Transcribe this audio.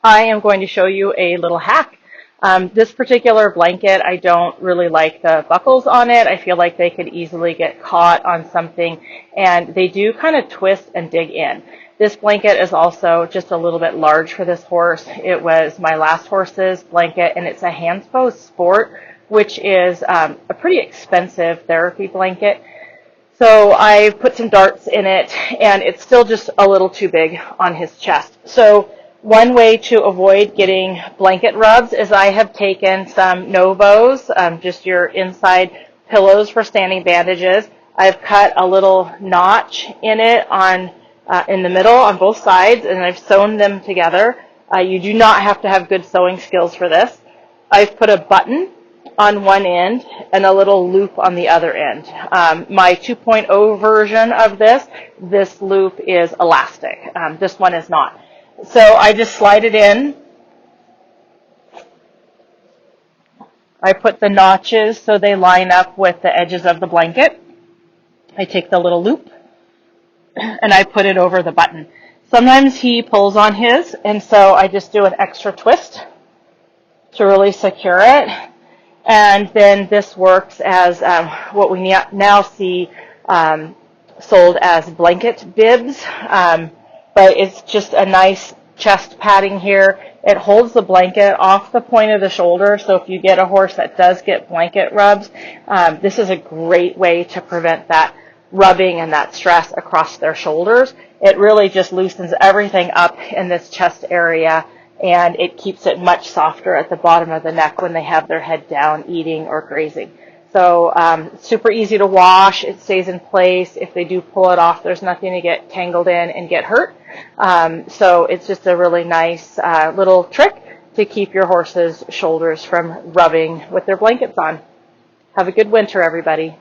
I am going to show you a little hack. This particular blanket, I don't really like the buckles on it. I feel like they could easily get caught on something, and they do kind of twist and dig in. This blanket is also just a little bit large for this horse. It was my last horse's blanket, and it's a Hanspo Sport, which is a pretty expensive therapy blanket. So I put some darts in it, and it's still just a little too big on his chest. So one way to avoid getting blanket rubs is I have taken some Novos, just your inside pillows for standing bandages. I've cut a little notch in it in the middle on both sides, and I've sewn them together. You do not have to have good sewing skills for this. I've put a button on one end and a little loop on the other end. My 2.0 version of this loop is elastic. This one is not. So I just slide it in. I put the notches so they line up with the edges of the blanket. I take the little loop and I put it over the button. Sometimes he pulls on his, and so I just do an extra twist to really secure it. And then this works as what we now see sold as blanket bibs, but it's just a nice chest padding here. It holds the blanket off the point of the shoulder, so if you get a horse that does get blanket rubs, this is a great way to prevent that rubbing and that stress across their shoulders. It really just loosens everything up in this chest area, and it keeps it much softer at the bottom of the neck when they have their head down eating or grazing. So super easy to wash. It stays in place. If they do pull it off, there's nothing to get tangled in and get hurt. So it's just a really nice little trick to keep your horse's shoulders from rubbing with their blankets on. Have a good winter, everybody.